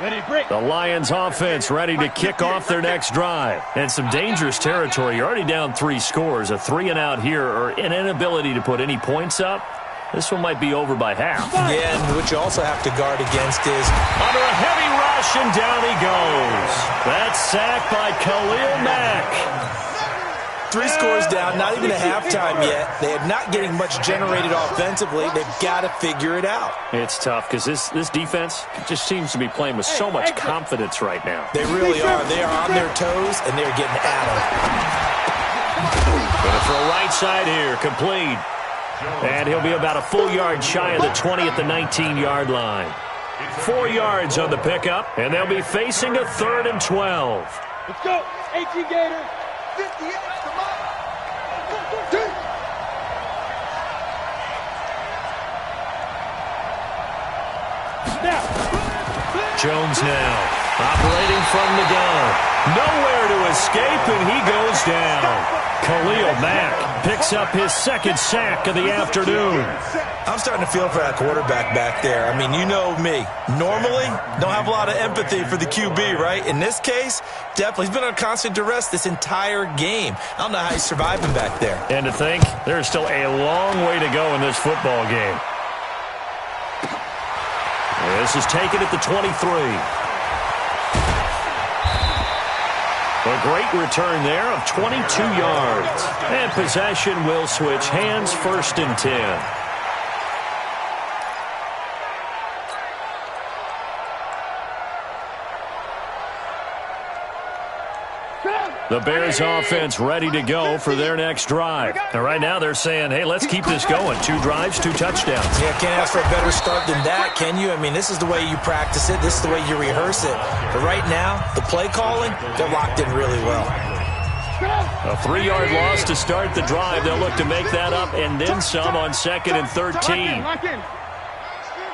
The Lions offense ready to kick off their next drive. And some dangerous territory. You're already down 3 scores. A 3-and-out here or an inability to put any points up. This one might be over by half. Yeah, and what you also have to guard against is under a heavy rush, and down he goes. That's sacked by Khalil Mack. 3 scores down, not even a halftime yet. They are not getting much generated offensively. They've got to figure it out. It's tough because this defense just seems to be playing with so much confidence right now. They really are. They are on their toes, and they're getting at them. Going to throw right side here, complete. And he'll be about a full yard shy of the 20 at the 19-yard line. 4 yards on the pickup, and they'll be facing a 3rd and 12. Let's go, 18 Gators. 58, come on. Jones now, operating from the gun. Nowhere to escape, and he goes down. Khalil Mack picks up his 2nd sack of the afternoon. I'm starting to feel for that quarterback back there. I mean, you know me. Normally, don't have a lot of empathy for the QB, right? In this case, definitely. He's been on constant duress this entire game. I don't know how he's surviving back there. And to think, there's still a long way to go in this football game. This is taken at the 23. A great return there of 22 yards. And possession will switch hands, 1st and 10. The Bears offense ready to go for their next drive. And right now they're saying, hey, let's keep this going. 2 drives, 2 touchdowns. Yeah, can't ask for a better start than that, can you? I mean, this is the way you practice it. This is the way you rehearse it. But right now, the play calling, they're locked in really well. A 3-yard loss to start the drive. They'll look to make that up and then some on 2nd and 13. Lock in.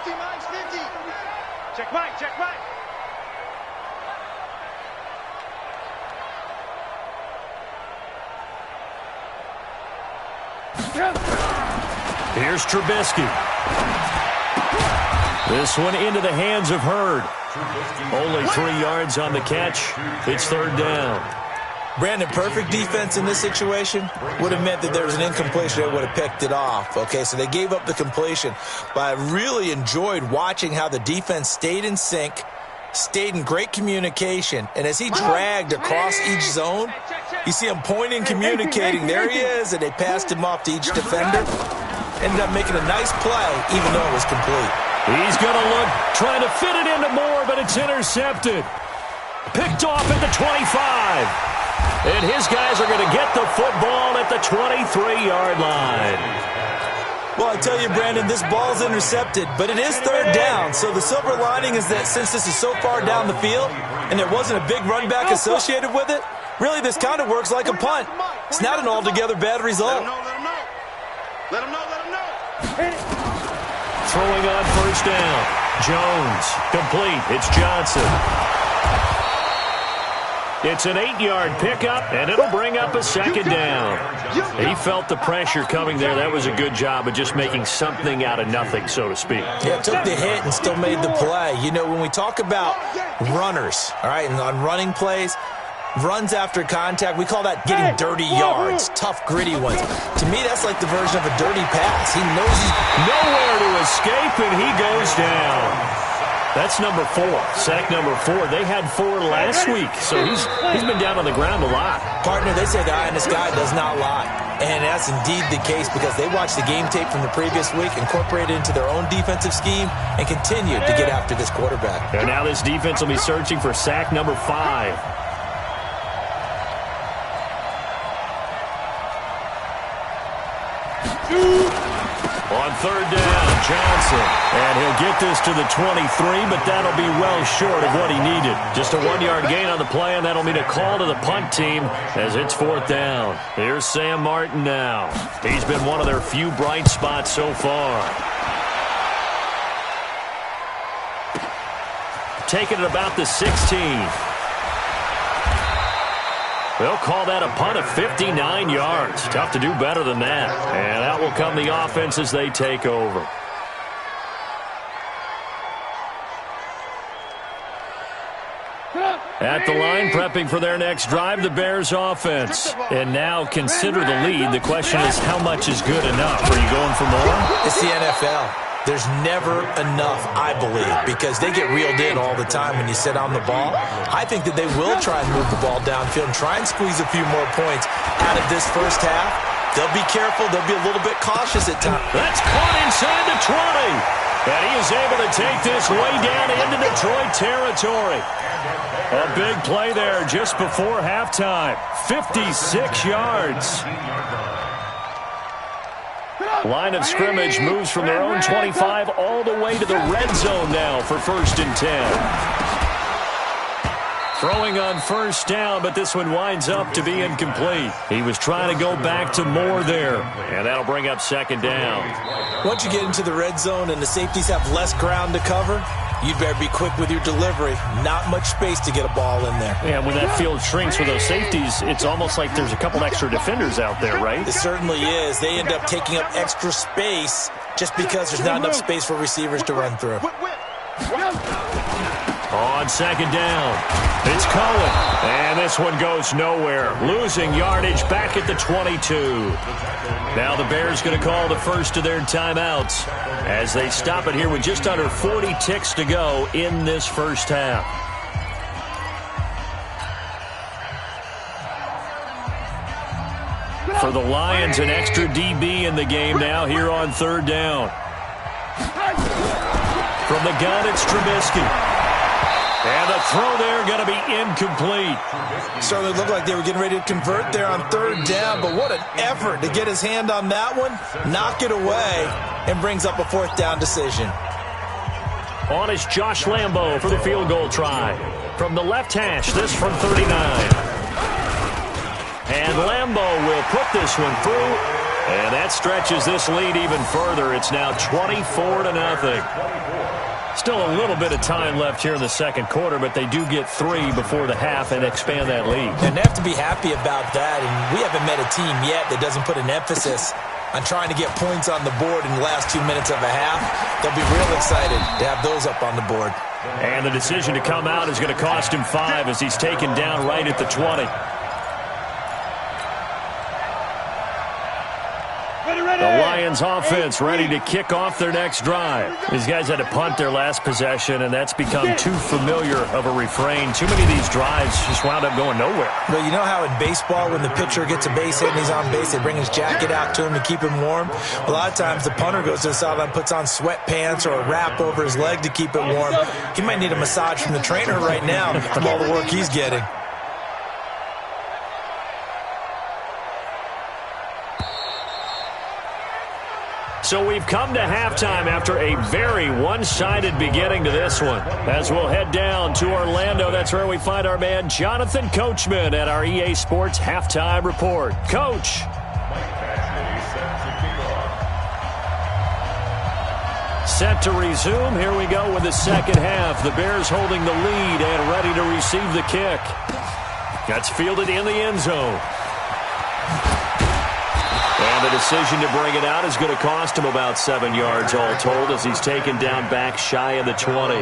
50, Mike's 50. Check Mike, check Mike. Here's Trubisky. This one into the hands of Hurd. Only 3 yards on the catch. It's 3rd down. Brandon, perfect defense in this situation would have meant that there was an incompletion. They would have picked it off. Okay, so they gave up the completion. But I really enjoyed watching how the defense stayed in sync, stayed in great communication, and as he dragged across each zone, you see him pointing, communicating. There he is, and they passed him off to each defender. Ended up making a nice play, even though it was complete. He's going to look, trying to fit it into Moore, but it's intercepted. Picked off at the 25. And his guys are going to get the football at the 23-yard line. Well, I tell you, Brandon, this ball's intercepted, but it is 3rd down. So the silver lining is that since this is so far down the field and there wasn't a big run back associated with it, really this kind of works like a punt. It's not an altogether bad result. Let him know. Throwing on 1st down. Jones, complete. It's Johnson. It's an 8-yard pickup, and it'll bring up a 2nd down. He felt the pressure coming there. That was a good job of just making something out of nothing, so to speak. Yeah, took the hit and still made the play. You know, when we talk about runners, all right, and on running plays, runs after contact, we call that getting dirty yards, tough, gritty ones. To me, that's like the version of a dirty pass. He knows he's nowhere to escape, and he goes down. That's number 4, sack number 4. They had 4 last week, so he's been down on the ground a lot. Partner, they say the eye in the sky does not lie. And that's indeed the case because they watched the game tape from the previous week, incorporated it into their own defensive scheme, and continued to get after this quarterback. And now this defense will be searching for sack number 5. On 3rd down, Johnson. And he'll get this to the 23, but that'll be well short of what he needed. Just a 1-yard gain on the play, and that'll mean a call to the punt team as it's 4th down. Here's Sam Martin now. He's been one of their few bright spots so far. Taking it about the 16. They'll call that a punt of 59 yards. Tough to do better than that. And out will come the offense as they take over. At the line, prepping for their next drive, the Bears offense. And now consider the lead. The question is, how much is good enough? Are you going for more? It's the NFL. There's never enough, I believe, because they get reeled in all the time when you sit on the ball. I think that they will try and move the ball downfield and try and squeeze a few more points out of this first half. They'll be careful. They'll be a little bit cautious at times. That's caught inside the 20. And he is able to take this way down into Detroit territory. A big play there just before halftime. 56 yards. Line of scrimmage moves from their own 25 all the way to the red zone now for 1st and 10. Throwing on first down, but this one winds up to be incomplete. He was trying to go back to Moore there, and that'll bring up 2nd down. Once you get into the red zone and the safeties have less ground to cover, you'd better be quick with your delivery. Not much space to get a ball in there. Yeah, when that field shrinks with those safeties, it's almost like there's a couple extra defenders out there, right? It certainly is. They end up taking up extra space just because there's not enough space for receivers to run through. On 2nd down, it's Cohen. And this one goes nowhere. Losing yardage back at the 22. Now the Bears going to call the first of their timeouts as they stop it here with just under 40 ticks to go in this first half. For the Lions, an extra DB in the game now here on 3rd down. From the gun, it's Trubisky. And the throw there going to be incomplete. Certainly looked like they were getting ready to convert there on 3rd down, but what an effort to get his hand on that one, knock it away, and brings up a 4th down decision. On is Josh Lambo for the field goal try. From the left hash, this from 39. And Lambo will put this one through, and that stretches this lead even further. It's now 24-0. Still a little bit of time left here in the 2nd quarter, but they do get 3 before the half and expand that lead. And they have to be happy about that, and we haven't met a team yet that doesn't put an emphasis on trying to get points on the board in the last 2 minutes of a half. They'll be real excited to have those up on the board. And the decision to come out is going to cost him 5 as he's taken down right at the 20. The Lions offense ready to kick off their next drive. These guys had to punt their last possession, and that's become too familiar of a refrain. Too many of these drives just wound up going nowhere. But you know how in baseball, when the pitcher gets a base hit and he's on base, they bring his jacket out to him to keep him warm? A lot of times the punter goes to the sideline, puts on sweatpants or a wrap over his leg to keep it warm. He might need a massage from the trainer right now from all the work he's getting. So we've come to halftime after a very one-sided beginning to this one. As we'll head down to Orlando, that's where we find our man Jonathan Coachman at our EA Sports Halftime Report. Coach. Set to resume. Here we go with the 2nd half. The Bears holding the lead and ready to receive the kick. That's fielded in the end zone. And the decision to bring it out is going to cost him about 7 yards all told as he's taken down back shy of the 20.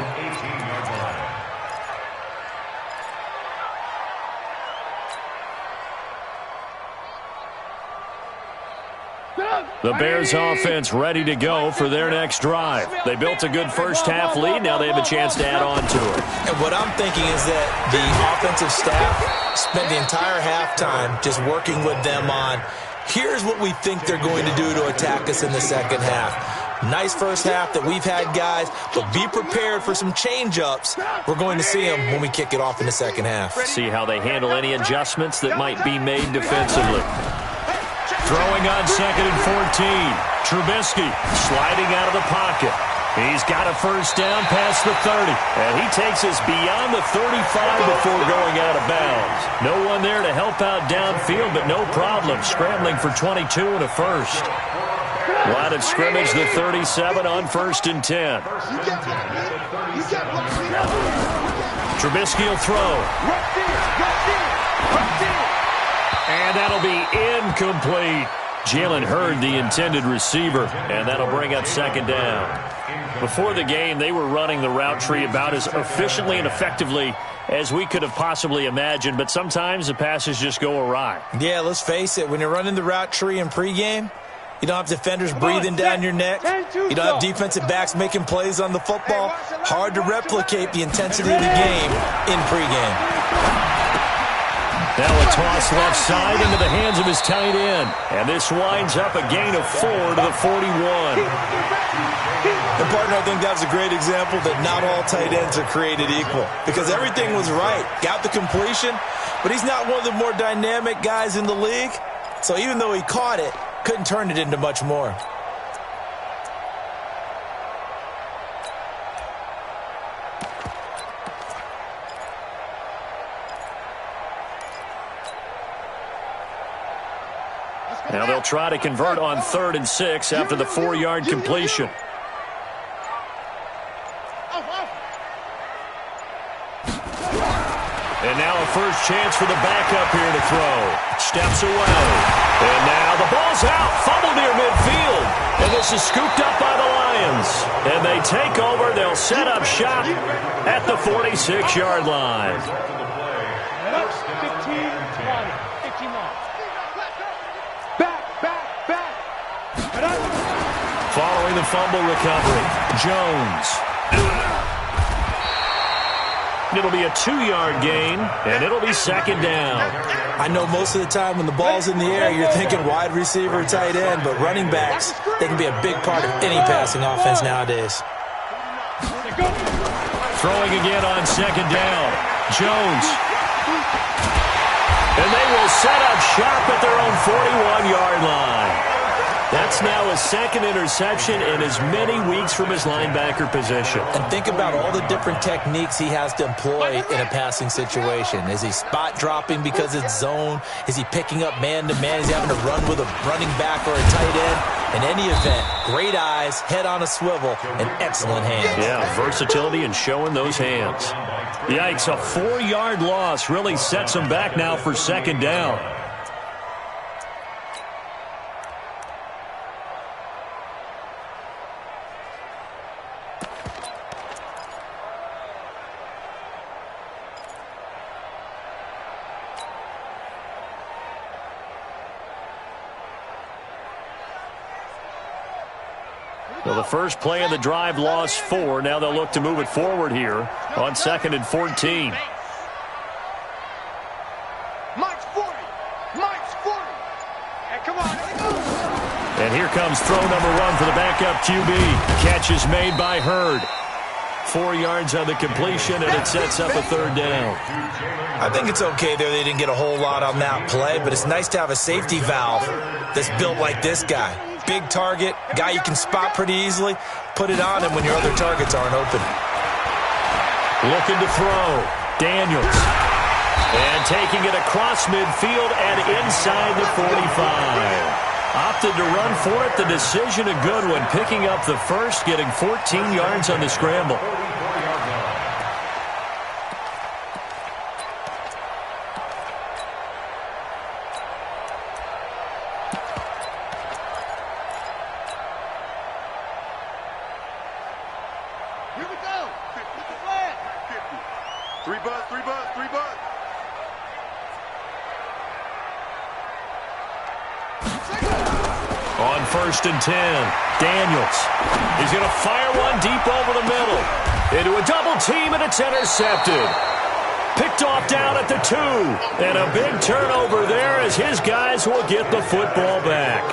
The Bears offense ready to go for their next drive. They built a good first half lead. Now they have a chance to add on to it. And what I'm thinking is that the offensive staff spent the entire halftime just working with them on, here's what we think they're going to do to attack us in the 2nd half. Nice first half that we've had, guys, but be prepared for some change-ups. We're going to see them when we kick it off in the 2nd half. See how they handle any adjustments that might be made defensively. Throwing on 2nd and 14. Trubisky sliding out of the pocket. He's got a first down past the 30. And he takes us beyond the 35 before going out of bounds. No one there to help out downfield, but no problem. Scrambling for 22 and a first. Line of scrimmage, the 37 on 1st and 10. Trubisky will throw. And that'll be incomplete. Jalen Hurd, the intended receiver, and that'll bring up second down. Before the game, they were running the route tree about as efficiently and effectively as we could have possibly imagined, but sometimes the passes just go awry. Yeah, let's face it. When you're running the route tree in pregame, you don't have defenders breathing down your neck. You don't have defensive backs making plays on the football. Hard to replicate the intensity of the game in pregame. Now a toss left side into the hands of his tight end. And this winds up a gain of 4 to the 41. And, partner, I think that's a great example that not all tight ends are created equal. Because everything was right. Got the completion, but he's not one of the more dynamic guys in the league. So even though he caught it, couldn't turn it into much more. Now they'll try to convert on 3rd and 6 after the 4-yard completion. And now a first chance for the backup here to throw. Steps away. And now the ball's out. Fumble near midfield. And this is scooped up by the Lions. And they take over. They'll set up shop at the 46-yard line. 15-20. Following the fumble recovery, Jones. It'll be a 2-yard gain, and it'll be second down. I know most of the time when the ball's in the air, you're thinking wide receiver, tight end, but running backs, they can be a big part of any passing offense nowadays. Throwing again on second down, Jones. And they will set up shop at their own 41-yard line. That's now his second interception in as many weeks from his linebacker position. And think about all the different techniques he has to employ in a passing situation. Is he spot dropping because it's zone? Is he picking up man-to-man? Is he having to run with a running back or a tight end? In any event, great eyes, head on a swivel, and excellent hands. Yeah, versatility and showing those hands. Yikes, a 4-yard loss really sets him back now for second down. Well, the first play of the drive lost 4. Now they'll look to move it forward here on 2nd and 14. Mike's 40. Mike's 40. Hey, come on. And here comes throw number 1 for the backup QB. Catch is made by Hurd. 4 yards on the completion, and it sets up a 3rd down. I think it's okay there. They didn't get a whole lot on that play, but it's nice to have a safety valve that's built like this guy. Big target, guy you can spot pretty easily. Put it on him when your other targets aren't open. Looking to throw. Daniels. And taking it across midfield and inside the 45. Opted to run for it. The decision a good one. Picking up the first, getting 14 yards on the scramble. Here we go. With the flag. 3 butts, 3 butts, 3 butts. On 1st and 10, Daniels. He's going to fire one deep over the middle. Into a double team, and it's intercepted. Picked off down at the 2. And a big turnover there as his guys will get the football back.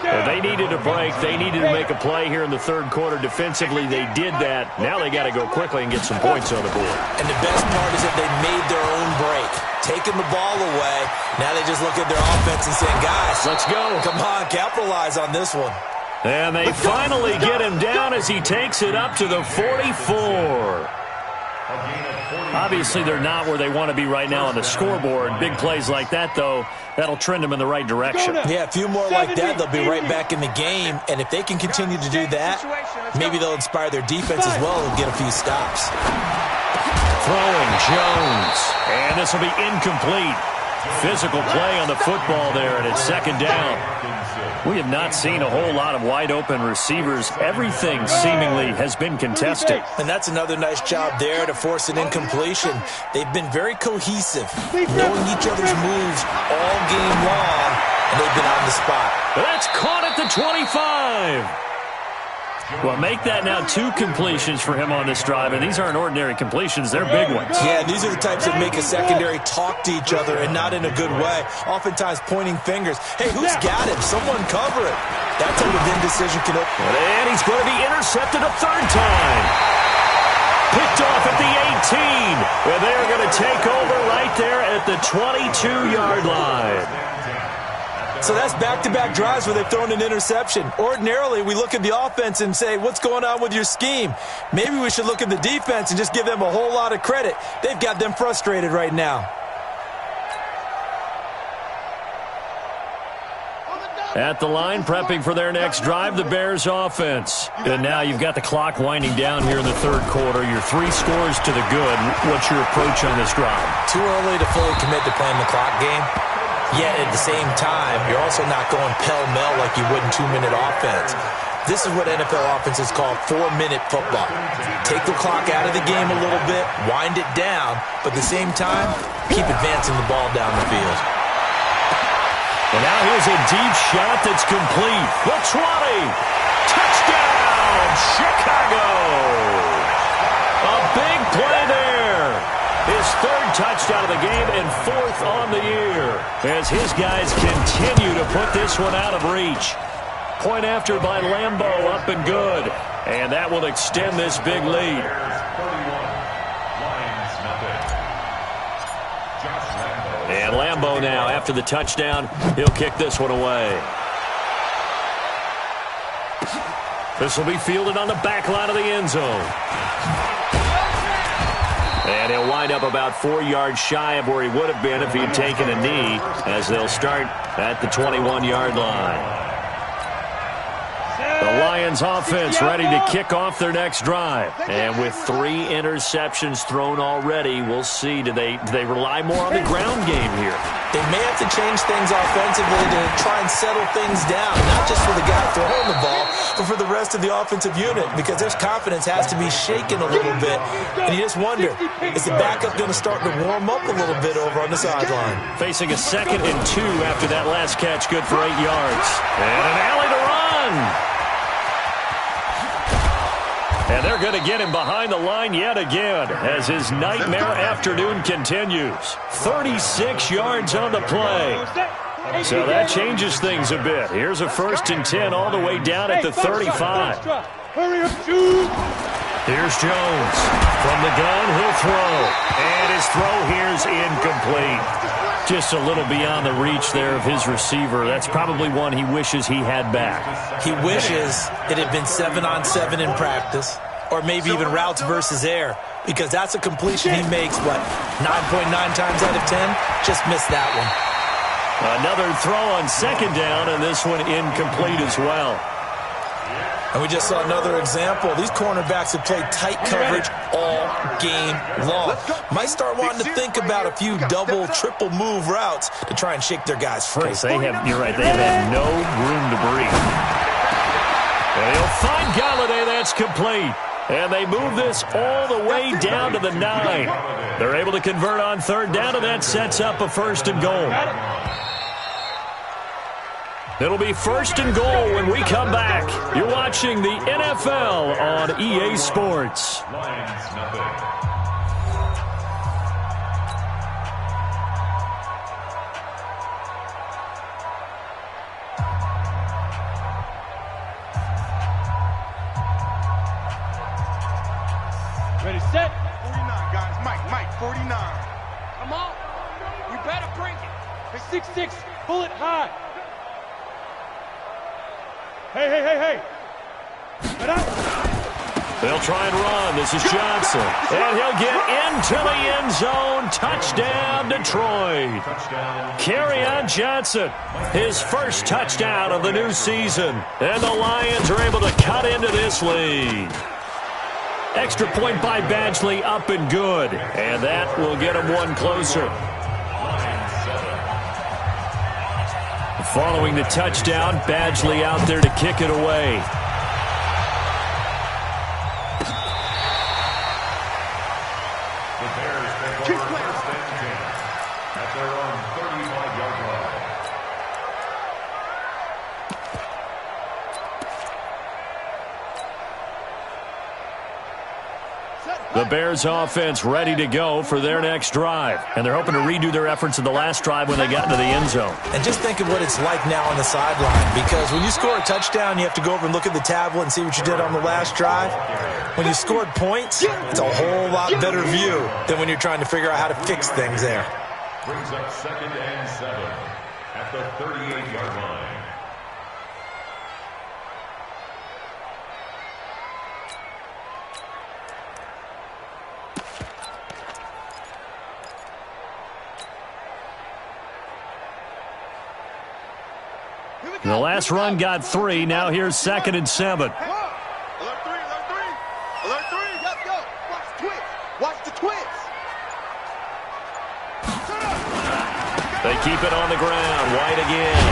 Well, they needed a break. They needed to make a play here in the 3rd quarter. Defensively, they did that. Now they got to go quickly and get some points on the board. And the best part is that they made their own break. Taking the ball away. Now they just look at their offense and say, guys, let's go. Come on, capitalize on this one. And they finally get him down as he takes it up to the 44. Obviously, they're not where they want to be right now on the scoreboard. Big plays like that, though, that'll trend them in the right direction. Yeah, a few more like that, they'll be right back in the game. And if they can continue to do that, maybe they'll inspire their defense as well and get a few stops. Throwing Jones. And this will be incomplete. Physical play on the football there, and it's second down. We have not seen a whole lot of wide-open receivers. Everything seemingly has been contested. And that's another nice job there to force an incompletion. They've been very cohesive, knowing each other's moves all game long, and they've been on the spot. That's caught at the 25. Well, make that now 2 completions for him on this drive, and these aren't ordinary completions. They're big ones. Yeah, these are the types that make a secondary talk to each other, and not in a good way. Oftentimes pointing fingers. Hey, who's got him? Someone cover it. That type of indecision can open. And he's going to be intercepted a third time. Picked off at the 18. And they're going to take over right there at the 22-yard line. So that's back-to-back drives where they've thrown an interception. Ordinarily, we look at the offense and say, what's going on with your scheme? Maybe we should look at the defense and just give them a whole lot of credit. They've got them frustrated right now. At the line, prepping for their next drive, the Bears offense. And now you've got the clock winding down here in the third quarter. You're 3 scores to the good. What's your approach on this drive? Too early to fully commit to playing the clock game. Yet at the same time, you're also not going pell-mell like you would in 2-minute offense. This is what NFL offenses call 4-minute football. Take the clock out of the game a little bit, wind it down, but at the same time, keep advancing the ball down the field. And now here's a deep shot that's complete. The 20. Touchdown, Chicago. A big play there. His 3rd touchdown of the game and 4th on the year as his guys continue to put this one out of reach. Point after by Lambeau, up and good. And that will extend this big lead. And Lambeau now, after the touchdown, he'll kick this one away. This will be fielded on the back line of the end zone. And he'll wind up about 4 yards shy of where he would have been if he had taken a knee, as they'll start at the 21-yard line. The Lions offense ready to kick off their next drive. And with 3 interceptions thrown already, we'll see. Do they rely more on the ground game here? They may have to change things offensively to try and settle things down, not just for the guy throwing the ball, but for the rest of the offensive unit, because their confidence has to be shaken a little bit. And you just wonder, is the backup going to start to warm up a little bit over on the sideline? Facing a 2nd and 2 after that last catch, good for 8 yards. And an alley to run. And they're going to get him behind the line yet again as his nightmare afternoon continues. 36 yards on the play. So that changes things a bit. Here's a 1st and 10 all the way down at the 35. Here's Jones. From the gun, he'll throw. And his throw here's incomplete. Just a little beyond the reach there of his receiver. That's probably one he wishes he had back. He wishes it had been 7-on-7 in practice, or maybe even routes versus air, because that's a completion he makes, 9.9 times out of 10? Just missed that one. Another throw on 2nd down, and this one incomplete as well. And we just saw another example. These cornerbacks have played tight coverage all game long. Might start wanting to think about a few double, triple move routes to try and shake their guys free. You're right, they have had no room to breathe. And he'll find Galladay, that's complete. And they move this all the way down to the 9. They're able to convert on 3rd down, and that sets up a 1st and goal. It'll be 1st and goal when we come back. You're watching the NFL on EA Sports. Ready, set. 49, guys. Mike, 49. Come on. We better bring it. It's 6-6. Pull it high. Hey. Get out. They'll try and run. This is Johnson. And he'll get into the end zone. Touchdown, Detroit. Kerryon Johnson, his 1st touchdown of the new season. And the Lions are able to cut into this lead. Extra point by Badgley, up and good. And that will get him one closer. Following the touchdown, Badgley out there to kick it away. The Bears offense ready to go for their next drive. And they're hoping to redo their efforts in the last drive when they got into the end zone. And just think of what it's like now on the sideline. Because when you score a touchdown, you have to go over and look at the tablet and see what you did on the last drive. When you scored points, it's a whole lot better view than when you're trying to figure out how to fix things there. Brings up 2nd and 7 at the 38-yard line. The last run got 3. Now here's 2nd and 7. Alert 3, alert 3. Alert 3. Yep, go. Watch the twits. Watch the twits. They keep it on the ground. White again.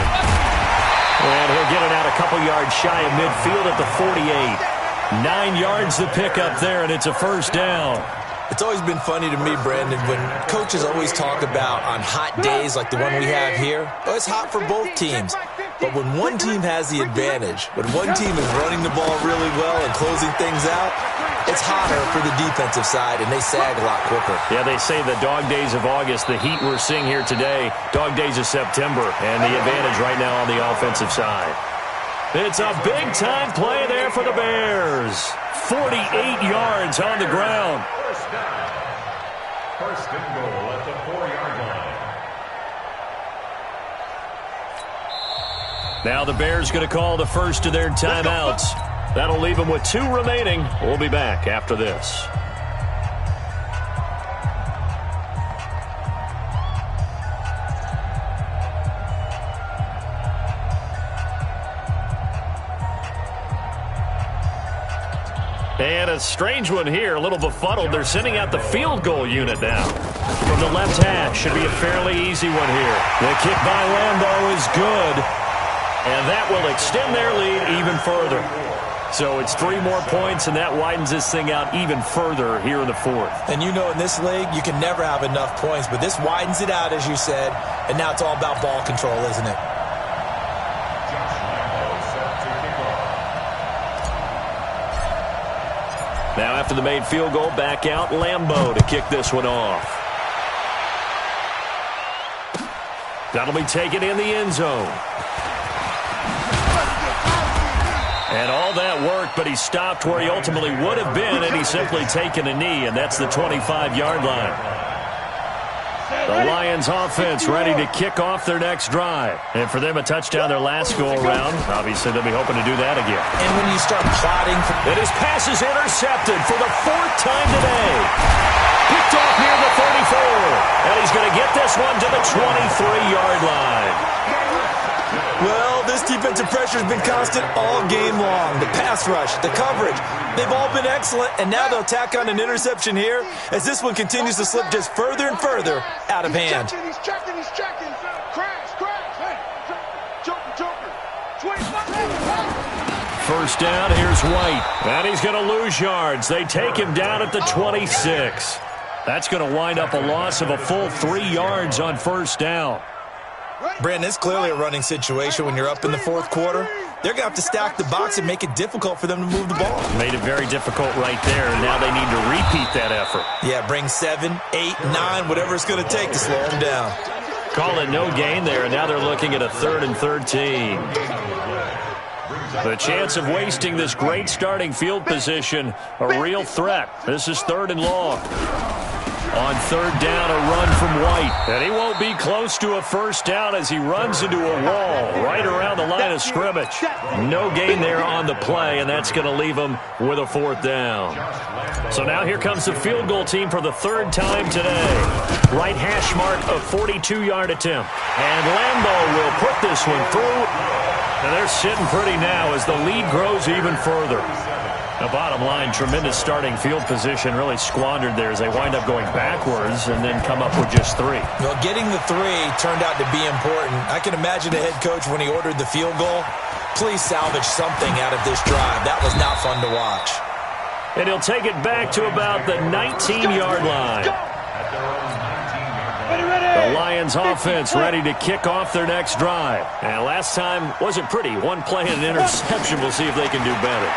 And he'll get it out a couple yards shy of midfield at the 48. 9 yards to pick up there, and it's a first down. It's always been funny to me, Brandon, when coaches always talk about on hot days like the one we have here. Oh, it's hot for both teams. But when one team has the advantage, when one team is running the ball really well and closing things out, it's hotter for the defensive side, and they sag a lot quicker. Yeah, they say the dog days of August, the heat we're seeing here today, dog days of September, and the advantage right now on the offensive side. It's a big-time play there for the Bears. 48 yards on the ground. First down. First and goal at the 4-yard line. Now the Bears going to call the first of their timeouts. That'll leave them with 2 remaining. We'll be back after this. And a strange one here, a little befuddled. They're sending out the field goal unit now. From the left hash, should be a fairly easy one here. The kick by Lambeau is good. And that will extend their lead even further. So it's 3 more points, and that widens this thing out even further here in the 4th. And you know in this league, you can never have enough points, but this widens it out, as you said, and now it's all about ball control, isn't it? Now after the made field goal, back out Lambeau to kick this one off. That'll be taken in the end zone. And all that work, but he stopped where he ultimately would have been, and he's simply taken a knee, and that's the 25-yard line. The Lions offense ready to kick off their next drive. And for them, a touchdown their last go-around. Obviously, they'll be hoping to do that again. And when you start plotting... And his pass is intercepted for the 4th time today. Picked off near the 34. And he's going to get this one to the 23-yard line. Well, this defensive pressure has been constant all game long. The pass rush, the coverage, they've all been excellent, and now they'll tack on an interception here as this one continues to slip just further and further out of hand. He's checking. Crash. Hey, joker. 25. First down, here's White. And he's going to lose yards. They take him down at the 26. That's going to wind up a loss of a full 3 yards on first down. Brandon, it's clearly a running situation when you're up in the 4th quarter. They're going to have to stack the box and make it difficult for them to move the ball. Made it very difficult right there, and now they need to repeat that effort. Yeah, bring 7, 8, 9, whatever it's going to take to slow them down. Call it no gain there, and now they're looking at a 3rd and 13. The chance of wasting this great starting field position, a real threat. This is 3rd and long. On 3rd down, a run from White. And he won't be close to a first down as he runs into a wall right around the line of scrimmage. No gain there on the play, and that's going to leave him with a 4th down. So now here comes the field goal team for the 3rd time today. Right hash mark of 42-yard attempt. And Lambeau will put this one through. And they're sitting pretty now as the lead grows even further. The bottom line, tremendous starting field position, really squandered there as they wind up going backwards and then come up with just 3. Well, getting the 3 turned out to be important. I can imagine the head coach when he ordered the field goal. Please salvage something out of this drive. That was not fun to watch. And he'll take it back to about the 19-yard line. The Lions offense ready to kick off their next drive. And last time wasn't pretty. One play and an interception. We'll see if they can do better.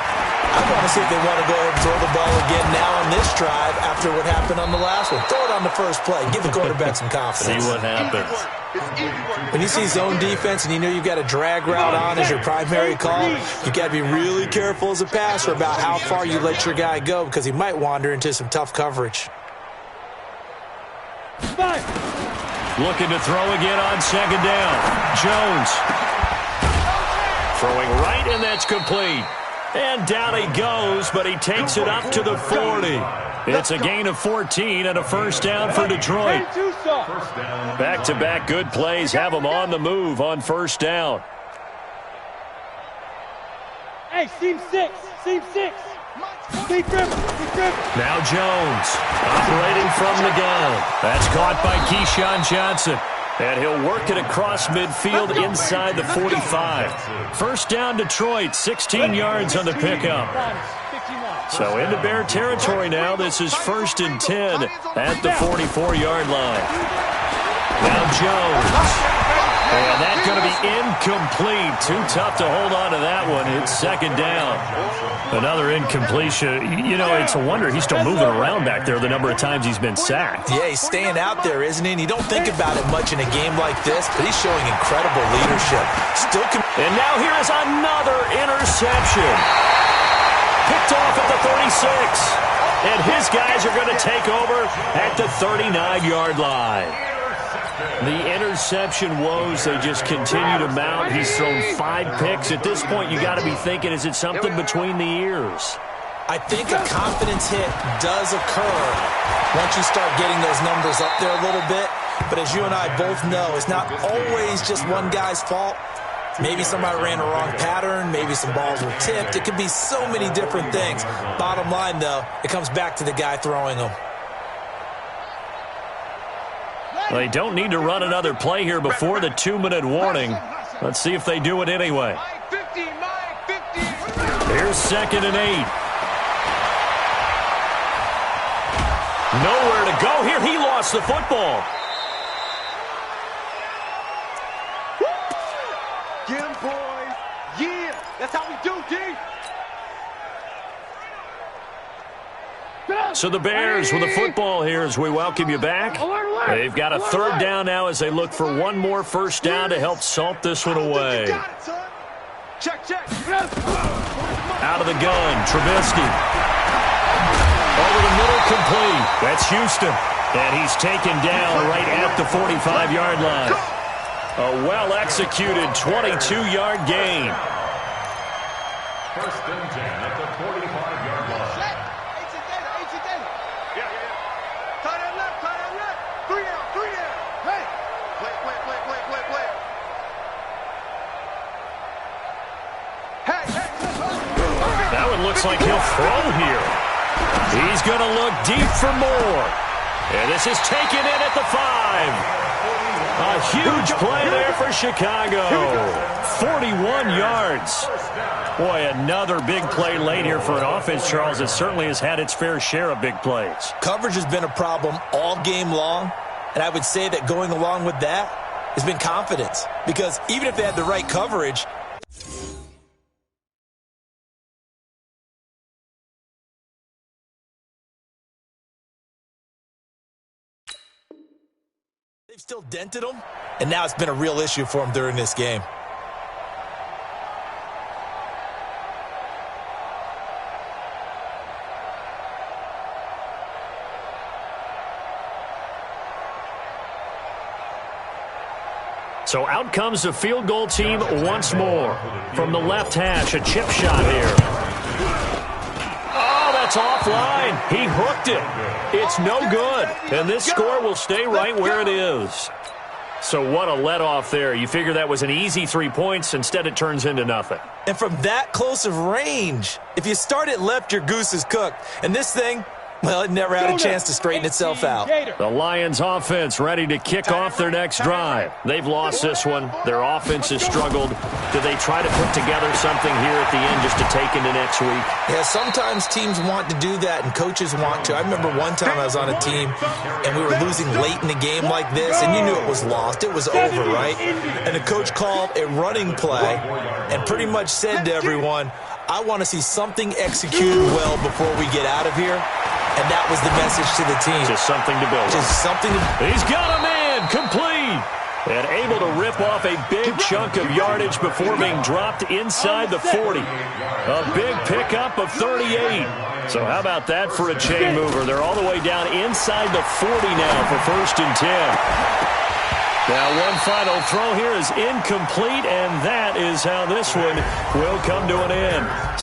I want to see if they want to go ahead and throw the ball again now on this drive after what happened on the last one. Throw it on the first play. Give the quarterback some confidence. See what happens. When you see zone defense and you know you've got a drag route on as your primary call, you've got to be really careful as a passer about how far you let your guy go because he might wander into some tough coverage. Looking to throw again on second down. Jones. Throwing right, and that's complete. And down he goes, but he takes it up to the 40. It's a gain of 14 and a first down for Detroit. Back-to-back good plays have them on the move on first down. Hey, seam 6. Now Jones operating from the gun. That's caught by Keyshawn Johnson. And he'll work it across midfield inside the 45. First down Detroit, 16 yards on the pickup. So into Bear territory now. This is 1st and 10 at the 44-yard line. Now Jones. And that's going to be incomplete. Too tough to hold on to that one. It's second down. Another incompletion. You know, it's a wonder he's still moving around back there the number of times he's been sacked. Yeah, he's staying out there, isn't he? And you don't think about it much in a game like this, but he's showing incredible leadership. And now here is another interception. Picked off at the 36. And his guys are going to take over at the 39-yard line. The interception woes, they just continue to mount. He's thrown 5 picks. At this point, you got to be thinking, is it something between the ears? I think a confidence hit does occur once you start getting those numbers up there a little bit. But as you and I both know, it's not always just one guy's fault. Maybe somebody ran a wrong pattern. Maybe some balls were tipped. It could be so many different things. Bottom line, though, it comes back to the guy throwing them. Well, they don't need to run another play here before the 2-minute warning. Let's see if they do it anyway. Here's 2nd and 8. Nowhere to go here. He lost the football. Get him, boys. Yeah, that's how we do, D. So the Bears with the football here as we welcome you back. They've got a 3rd down now as they look for one more first down to help salt this one away. Check. Out of the gun, Trubisky. Over the middle, complete. That's Houston. And he's taken down right at the 45-yard line. A well-executed 22-yard gain. 1st and 10 at the 45-yard line. That one looks like he'll throw here. He's going to look deep for more. And this is taken in at the 5. A huge play there for Chicago. 41 yards. Boy, another big play late here for an offense, Charles, that certainly has had its fair share of big plays. Coverage has been a problem all game long, and I would say that going along with that has been confidence. Because even if they had the right coverage, they've still dented them, and now it's been a real issue for them during this game. So out comes the field goal team once more. From the left hash, a chip shot here. Oh, that's offline. He hooked it. It's no good. And this score will stay right where it is. So what a let-off there. You figure that was an easy 3 points. Instead, it turns into nothing. And from that close of range, if you start it left, your goose is cooked. And this thing, well, it never had a chance to straighten itself out. The Lions offense ready to kick off their next drive. They've lost this one. Their offense has struggled. Do they try to put together something here at the end just to take into next week? Yeah, sometimes teams want to do that and coaches want to. I remember one time I was on a team and we were losing late in the game like this, and you knew it was lost. It was over, right? And the coach called a running play and pretty much said to everyone, I want to see something executed well before we get out of here. And that was the message to the team. Just something to build on. Just something to... He's got him in, complete. And able to rip off a big chunk of yardage before being dropped inside the 40. A big pickup of 38. So how about that for a chain mover? They're all the way down inside the 40 now for 1st and 10. Now one final throw here is incomplete, and that is how this one will come to an end.